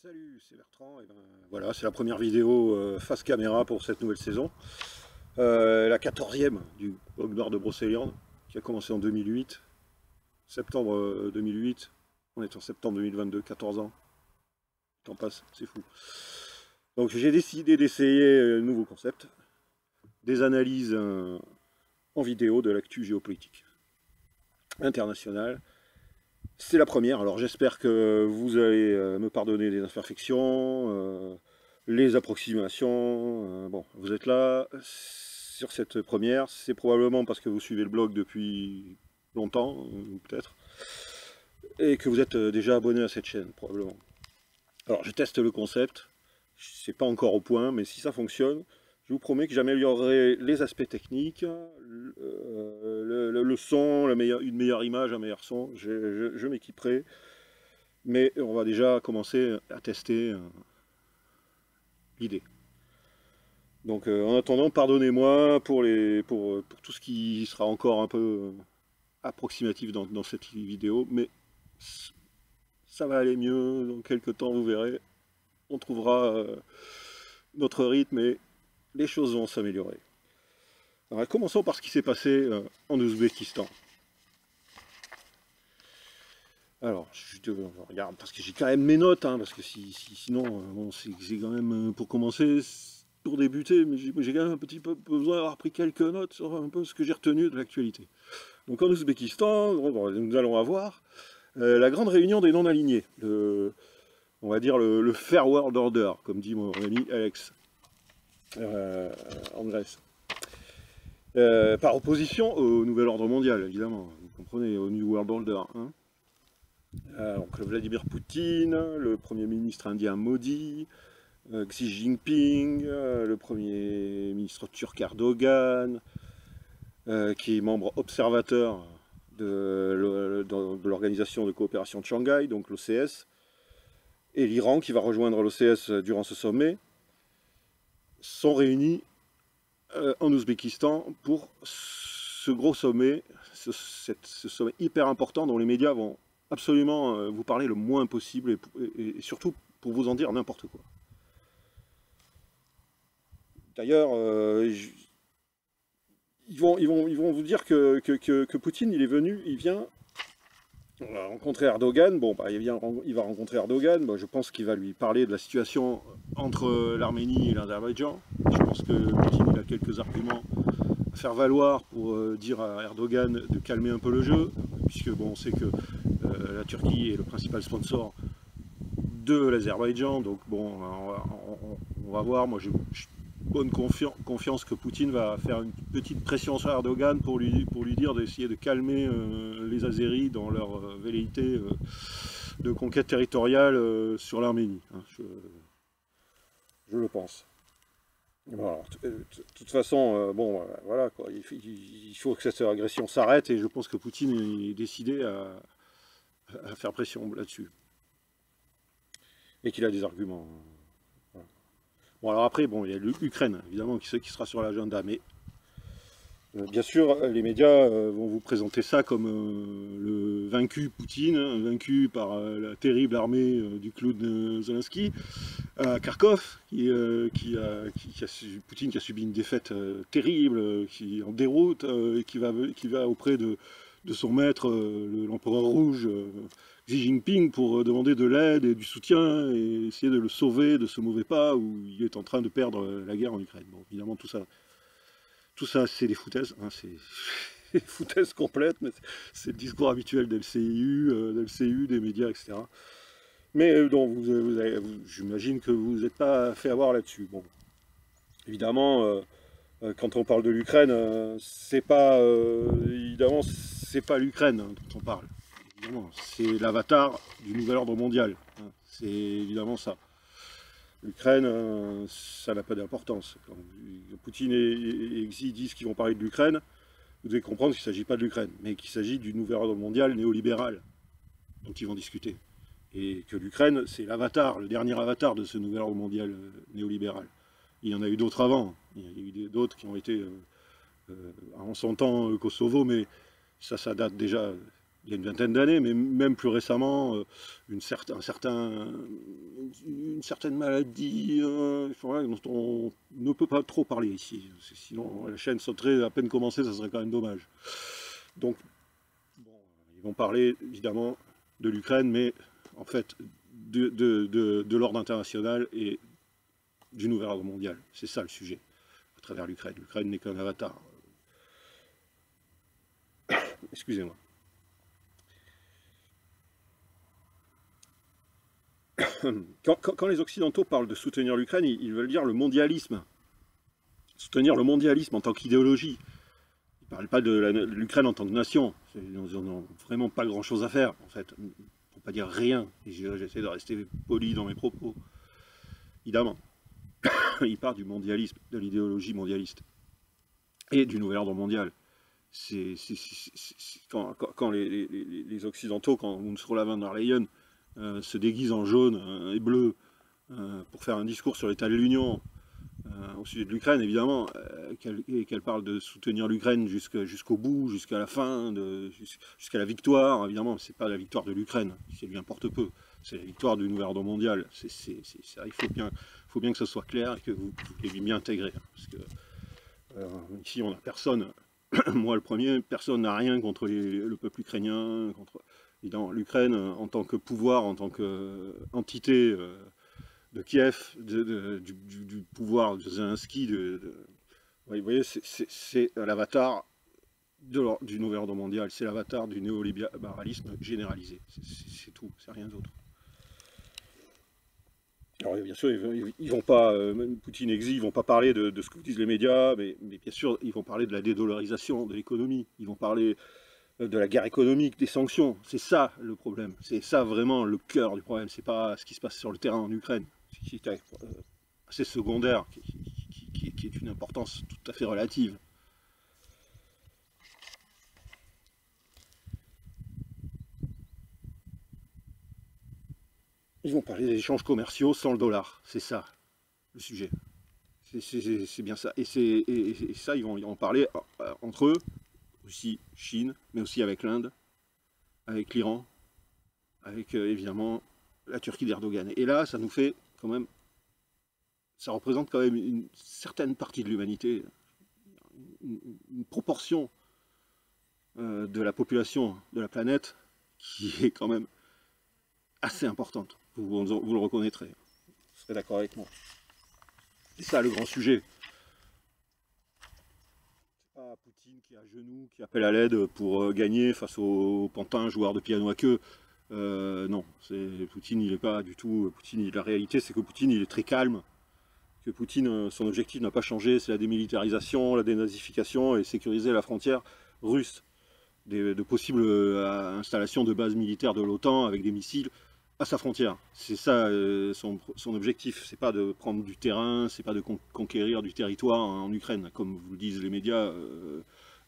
Salut, c'est Bertrand. Et ben, voilà, c'est la première vidéo face caméra pour cette nouvelle saison. La 14e du Bog Nord de Brocéliande, qui a commencé en 2008, septembre 2008. On est en septembre 2022, 14 ans. Le temps passe, c'est fou. Donc j'ai décidé d'essayer un nouveau concept, des analyses en vidéo de l'actu géopolitique internationale. C'est la première, alors j'espère que vous allez me pardonner les imperfections, les approximations. Bon, vous êtes là sur cette première, c'est probablement parce que vous suivez le blog depuis longtemps, peut-être, et que vous êtes déjà abonné à cette chaîne, probablement. Alors je teste le concept, c'est pas encore au point, mais si ça fonctionne, je vous promets que j'améliorerai les aspects techniques, le son, une meilleure image, un meilleur son, je m'équiperai. Mais on va déjà commencer à tester l'idée. Donc en attendant, pardonnez-moi pour tout ce qui sera encore un peu approximatif dans cette vidéo, mais ça va aller mieux, dans quelques temps vous verrez. On trouvera notre rythme et les choses vont s'améliorer. Alors commençons par ce qui s'est passé en Ouzbékistan. Alors, je regarde, parce que j'ai quand même mes notes, hein, parce que sinon, bon, c'est quand même, pour commencer, pour débuter, mais j'ai quand même un petit peu besoin d'avoir pris quelques notes sur un peu ce que j'ai retenu de l'actualité. Donc en Ouzbékistan, nous allons avoir la grande réunion des non-alignés, on va dire le Fair World Order, comme dit mon ami Alex, en Grèce. Par opposition au nouvel ordre mondial, évidemment, vous comprenez, au New World Order, hein. Donc Vladimir Poutine, le Premier ministre indien Modi, Xi Jinping, le Premier ministre turc Erdogan, qui est membre observateur de l'Organisation de coopération de Shanghai, donc l'OCS, et l'Iran qui va rejoindre l'OCS durant ce sommet, sont réunis en Ouzbékistan pour ce gros sommet, ce sommet hyper important dont les médias vont absolument vous parler le moins possible et surtout pour vous en dire n'importe quoi. D'ailleurs, ils vont vous dire que Poutine, il vient rencontrer Erdogan. Bon, bah, il va rencontrer Erdogan. Bah, je pense qu'il va lui parler de la situation entre l'Arménie et l'Azerbaïdjan. Je pense que Poutine il a quelques arguments à faire valoir pour dire à Erdogan de calmer un peu le jeu, puisque bon, on sait que la Turquie est le principal sponsor de l'Azerbaïdjan, donc bon, on va voir. Moi j'ai bonne confiance que Poutine va faire une petite pression sur Erdogan pour lui dire d'essayer de calmer les Azéris dans leur velléité de conquête territoriale sur l'Arménie, hein, je le pense. Voilà. De toute façon, bon, voilà, quoi. Il faut que cette agression s'arrête et je pense que Poutine est décidé à faire pression là-dessus. Et qu'il a des arguments. Voilà. Bon, alors après, bon, il y a l'Ukraine, évidemment, qui sera sur l'agenda, mais bien sûr, les médias vont vous présenter ça comme le vaincu Poutine, hein, vaincu par la terrible armée du clown Zelensky, à Kharkov, Poutine qui a subi une défaite terrible, qui est en déroute, et qui va auprès de son maître, l'empereur rouge, Xi Jinping, pour demander de l'aide et du soutien, et essayer de le sauver de ce mauvais pas où il est en train de perdre la guerre en Ukraine. Bon, évidemment, tout ça c'est des foutaises, hein, c'est des foutaises complètes, mais c'est le discours habituel de l'LCU, des médias, etc. Mais donc, j'imagine que vous n'êtes pas fait avoir là-dessus. Bon, évidemment, quand on parle de l'Ukraine, évidemment, c'est pas l'Ukraine dont on parle. Évidemment, c'est l'avatar du nouvel ordre mondial, hein. C'est évidemment ça. L'Ukraine, ça n'a pas d'importance. Quand Poutine et Xi disent qu'ils vont parler de l'Ukraine, vous devez comprendre qu'il ne s'agit pas de l'Ukraine, mais qu'il s'agit du nouvel ordre mondial néolibéral dont ils vont discuter. Et que l'Ukraine, c'est l'avatar, le dernier avatar de ce nouvel ordre mondial néolibéral. Il y en a eu d'autres avant, il y a eu d'autres qui ont été en son temps Kosovo, mais ça date déjà il y a une vingtaine d'années, mais même plus récemment, une certaine maladie voilà, dont on ne peut pas trop parler ici. Sinon, la chaîne sauterait à peine commencée, ça serait quand même dommage. Donc, bon, ils vont parler évidemment de l'Ukraine, mais en fait de l'ordre international et du nouvel ordre mondial. C'est ça le sujet, à travers l'Ukraine. L'Ukraine n'est qu'un avatar. Excusez-moi. Quand les Occidentaux parlent de soutenir l'Ukraine, ils veulent dire le mondialisme. Soutenir le mondialisme en tant qu'idéologie. Ils ne parlent pas de l'Ukraine en tant que nation. Ils n'ont vraiment pas grand-chose à faire, en fait. Pour ne pas dire rien. Et j'essaie de rester poli dans mes propos. Évidemment. Ils parlent du mondialisme, de l'idéologie mondialiste. Et du nouvel ordre mondial. Quand les Occidentaux, quand Ursula von der Leyen se déguise en jaune et bleu pour faire un discours sur l'état de l'Union au sujet de l'Ukraine, évidemment, qu'elle parle de soutenir l'Ukraine jusqu'au bout, jusqu'à la fin, jusqu'à la victoire, évidemment, c'est pas la victoire de l'Ukraine, ça lui importe peu, c'est la victoire du nouvel ordre mondial. Il faut bien que ce soit clair et que vous l'ayez bien intégré. Parce que ici, on n'a personne, moi le premier, personne n'a rien contre le peuple ukrainien, contre l'Ukraine en tant que pouvoir, en tant qu'entité de Kiev, du pouvoir de Zelensky. Vous voyez, c'est l'avatar du nouvel ordre mondial, c'est l'avatar du néolibéralisme généralisé. C'est tout, c'est rien d'autre. Alors bien sûr, ils vont pas, Poutine exige, ils vont pas parler de ce que disent les médias, mais bien sûr, ils vont parler de la dédollarisation de l'économie, ils vont parler de la guerre économique, des sanctions. C'est ça le problème, c'est ça vraiment le cœur du problème, c'est pas ce qui se passe sur le terrain en Ukraine, c'est assez secondaire, qui est d'une importance tout à fait relative. Ils vont parler des échanges commerciaux sans le dollar, c'est ça le sujet. C'est bien ça. Et ça, ils vont en parler entre eux, aussi Chine, mais aussi avec l'Inde, avec l'Iran, avec évidemment la Turquie d'Erdogan. Et là, ça nous fait quand même, ça représente quand même une certaine partie de l'humanité, une proportion de la population de la planète qui est quand même assez importante. Vous le reconnaîtrez. Vous serez d'accord avec moi. C'est ça le grand sujet. C'est pas Poutine qui est à genoux, qui appelle à l'aide pour gagner face au pantin joueur de piano à queue. Non, Poutine, il n'est pas du tout. La réalité, c'est que Poutine, il est très calme. Que Poutine, son objectif n'a pas changé, c'est la démilitarisation, la dénazification et sécuriser la frontière russe. De possibles installations de bases militaires de l'OTAN avec des missiles à sa frontière. C'est ça son objectif, c'est pas de prendre du terrain, c'est pas de conquérir du territoire en Ukraine, comme vous le disent les médias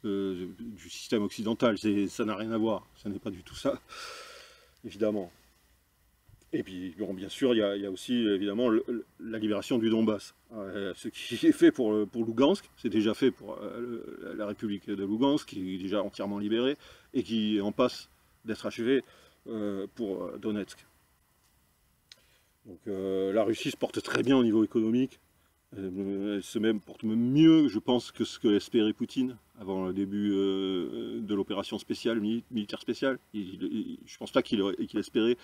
du système occidental. Ça n'a rien à voir, ça n'est pas du tout ça, évidemment. Et puis, bon, bien sûr, il y a aussi, évidemment, la libération du Donbass. Ce qui est fait pour Lougansk, c'est déjà fait pour la République de Lougansk, qui est déjà entièrement libérée, et qui en passe d'être achevé pour Donetsk. Donc la Russie se porte très bien au niveau économique, elle porte même mieux, je pense, que ce que espérait Poutine avant le début de l'opération spéciale, militaire spéciale. Je ne pense pas qu'il espérait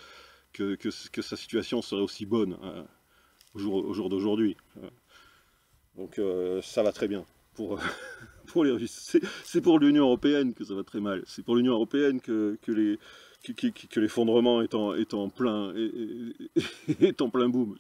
que sa situation serait aussi bonne au jour d'aujourd'hui. Donc ça va très bien pour les Russes. C'est pour l'Union européenne que ça va très mal. C'est pour l'Union européenne que l'effondrement est en plein boom.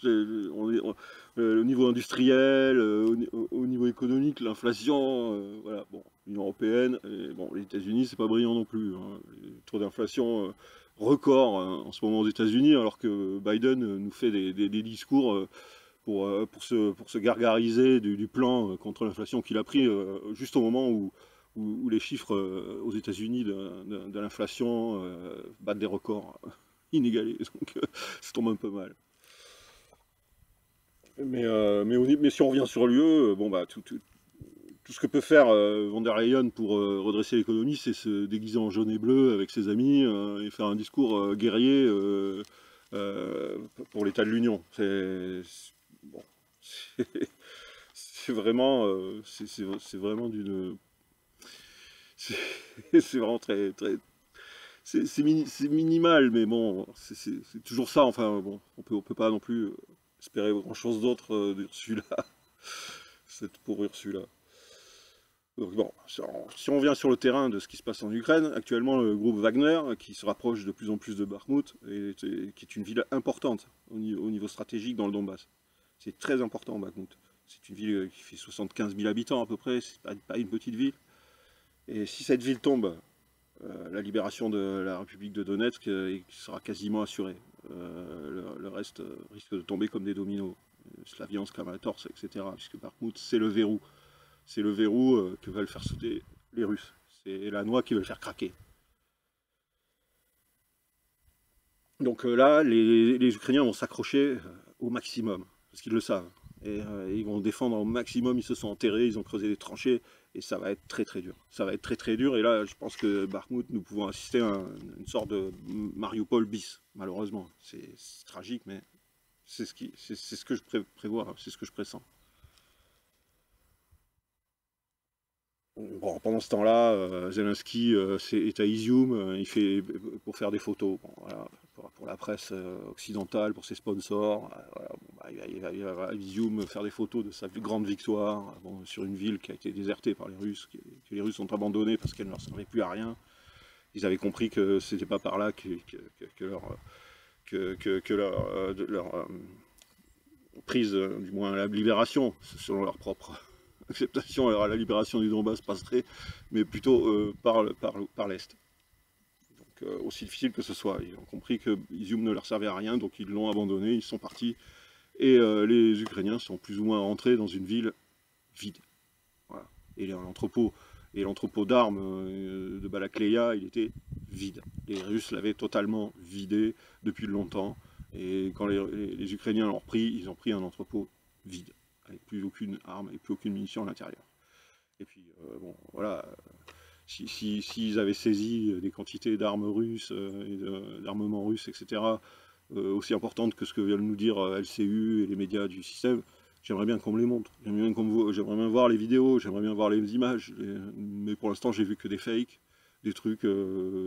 Au niveau industriel, au niveau économique, l'inflation, voilà. Bon, l'Union européenne, bon, les États-Unis, c'est pas brillant non plus. Hein. Les taux d'inflation record en ce moment aux États-Unis, alors que Biden nous fait des discours pour se gargariser du plan contre l'inflation qu'il a pris juste au moment où les chiffres aux États-Unis de l'inflation battent des records inégalés. Donc ça tombe un peu mal. Mais si on revient sur l'UE, bon bah tout tout ce que peut faire von der Leyen pour redresser l'économie, c'est se déguiser en jaune et bleu avec ses amis et faire un discours guerrier pour l'état de l'Union. Bon, c'est vraiment, c'est vraiment d'une, c'est c'est vraiment c'est minimal, mais bon, c'est toujours ça. Enfin, bon, on peut pas non plus espérer grand-chose d'autre d'Ursula, cette pauvre Ursula. Donc bon, si on revient sur le terrain de ce qui se passe en Ukraine, actuellement le groupe Wagner, qui se rapproche de plus en plus de Bakhmout, qui est une ville importante au niveau stratégique dans le Donbass. C'est très important Bakhmout. C'est une ville qui fait 75 000 habitants à peu près, c'est pas une petite ville. Et si cette ville tombe, la libération de la République de Donetsk sera quasiment assurée. Le reste risque de tomber comme des dominos. Slaviansk, Kramatorsk, etc. Puisque Bakhmout, c'est le verrou. C'est le verrou que veulent faire sauter les Russes. C'est la noix qui veut le faire craquer. Donc là, les Ukrainiens vont s'accrocher au maximum, parce qu'ils le savent. Et ils vont défendre au maximum, ils se sont enterrés, ils ont creusé des tranchées, et ça va être très très dur. Ça va être très très dur, et là, je pense que Bakhmout, nous pouvons assister à une sorte de Mariupol bis, malheureusement. C'est tragique, mais c'est ce que je prévois, c'est ce que je pressens. Bon, pendant ce temps-là, Zelensky est à Izium, il fait pour faire des photos, bon, voilà, pour la presse occidentale, pour ses sponsors. Voilà, bon, bah, il va à Izium faire des photos de sa grande victoire bon, sur une ville qui a été désertée par les Russes, que les Russes ont abandonnée parce qu'elle ne leur servait plus à rien. Ils avaient compris que c'était pas par là leur prise, du moins la libération, selon leur propre acceptation, alors la libération du Donbass passerait, mais plutôt par l'Est. Donc aussi difficile que ce soit, ils ont compris que Izium ne leur servait à rien, donc ils l'ont abandonné, ils sont partis, et les Ukrainiens sont plus ou moins rentrés dans une ville vide. Voilà. Et l'entrepôt d'armes de Balakleya, il était vide. Les Russes l'avaient totalement vidé depuis longtemps, et quand les Ukrainiens l'ont repris, ils ont pris un entrepôt vide, avec plus aucune arme et plus aucune munition à l'intérieur. Et puis, bon, voilà, s'ils avaient saisi des quantités d'armes russes, d'armements russes, etc., aussi importantes que ce que viennent nous dire LCU et les médias du système, j'aimerais bien qu'on me les montre. J'aimerais bien voir les vidéos, j'aimerais bien voir les images, mais pour l'instant, j'ai vu que des fakes, des trucs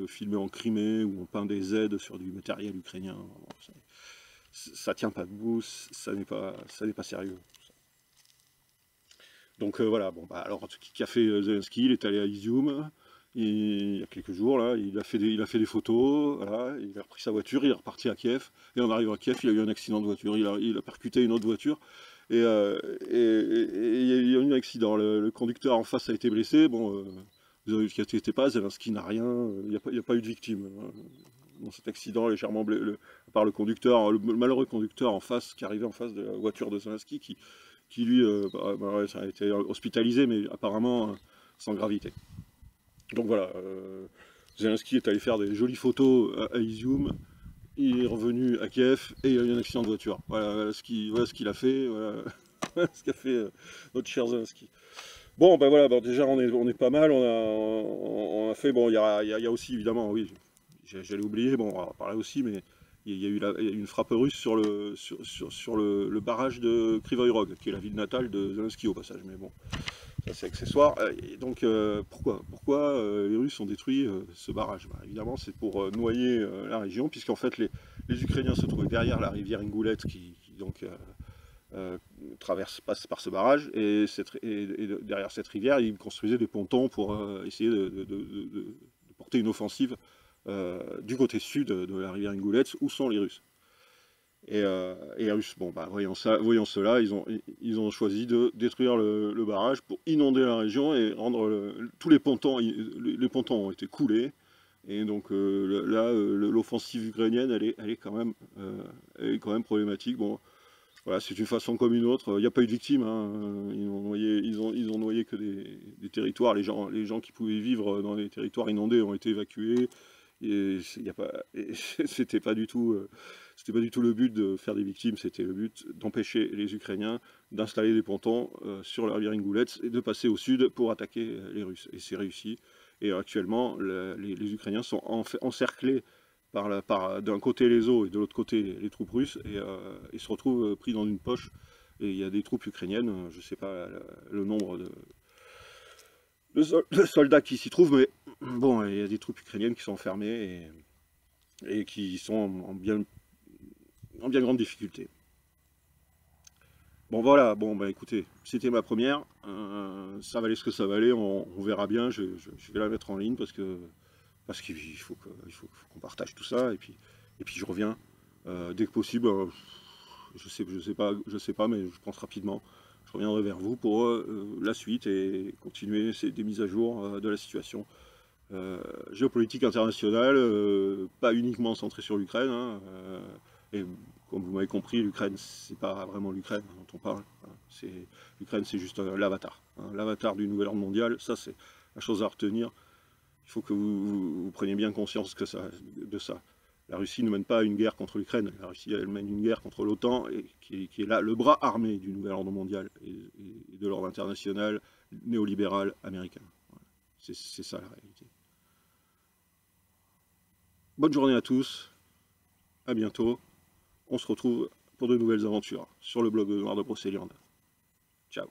filmés en Crimée, où on peint des Z sur du matériel ukrainien. Bon, ça tient pas debout, ça n'est pas sérieux. Donc voilà, bon, bah, alors ce qu'a fait Zelensky, il est allé à Izium, il y a quelques jours, là, il a fait des photos, voilà, il a repris sa voiture, il est reparti à Kiev, et en arrivant à Kiev, il a eu un accident de voiture, il a percuté une autre voiture, et il y a eu un accident, le conducteur en face a été blessé, bon, vous ne vous inquiétez pas, Zelensky n'a rien, il n'y a pas eu de victime. Dans cet accident légèrement blessé, à part le conducteur, le malheureux conducteur en face, qui arrivait en face de la voiture de Zelensky, qui lui ouais, ça a été hospitalisé, mais apparemment sans gravité. Donc voilà, Zelensky est allé faire des jolies photos à Izium, il est revenu à Kiev et il a eu un accident de voiture. Voilà ce qu'il a fait, voilà ce qu'a fait notre cher Zelensky. Bon, ben voilà, bon, déjà on est pas mal, on a fait, bon, il y a aussi évidemment, oui, j'allais oublier, bon, on va en parler aussi, mais il y a eu une frappe russe sur le barrage de Kryvyi Rog, qui est la ville natale de Zelensky au passage, mais bon, ça c'est accessoire. Et donc pourquoi les Russes ont détruit ce barrage? Bah, évidemment c'est pour noyer la région, puisqu'en fait les Ukrainiens se trouvaient derrière la rivière Ingoulette qui donc passe par ce barrage, et derrière cette rivière ils construisaient des pontons pour essayer de porter une offensive du côté sud de la rivière Ingoulets, où sont les Russes. Et les Russes, bon, bah, voyant cela, ils ont choisi de détruire le barrage pour inonder la région et rendre tous les pontons ont été coulés. Et donc là, l'offensive ukrainienne, elle est quand même problématique. Bon, voilà, c'est une façon comme une autre. Il n'y a pas eu de victimes. Hein. Ils ont noyé que des territoires. Les gens qui pouvaient vivre dans les territoires inondés ont été évacués. Et c'était pas du tout c'était pas du tout le but de faire des victimes, c'était le but d'empêcher les Ukrainiens d'installer des pontons sur la rivière Ingulets et de passer au sud pour attaquer les Russes. Et c'est réussi. Et actuellement, les Ukrainiens sont encerclés d'un côté les eaux et de l'autre côté les troupes russes, et ils se retrouvent pris dans une poche. Et il y a des troupes ukrainiennes, je ne sais pas le nombre de soldats qui s'y trouvent, mais bon, il y a des troupes ukrainiennes qui sont enfermées et qui sont en bien grande difficulté. Bon voilà, bon bah écoutez, c'était ma première, ça valait ce que ça valait, on verra bien, je vais la mettre en ligne parce qu'il faut qu'on partage tout ça, et puis je reviens dès que possible, je sais pas, mais je pense rapidement, je reviendrai vers vous pour la suite et continuer des mises à jour de la situation géopolitique internationale, pas uniquement centrée sur l'Ukraine, hein, et comme vous m'avez compris, l'Ukraine, c'est pas vraiment l'Ukraine dont on parle. Hein. L'Ukraine, c'est juste l'avatar. Hein, l'avatar du nouvel ordre mondial, ça c'est la chose à retenir. Il faut que vous preniez bien conscience de ça. La Russie ne mène pas une guerre contre l'Ukraine. La Russie, elle mène une guerre contre l'OTAN, qui est là le bras armé du nouvel ordre mondial et de l'ordre international néolibéral américain. Voilà. C'est ça la réalité. Bonne journée à tous, à bientôt. On se retrouve pour de nouvelles aventures sur le blog de Noir de Brocéliande. Ciao.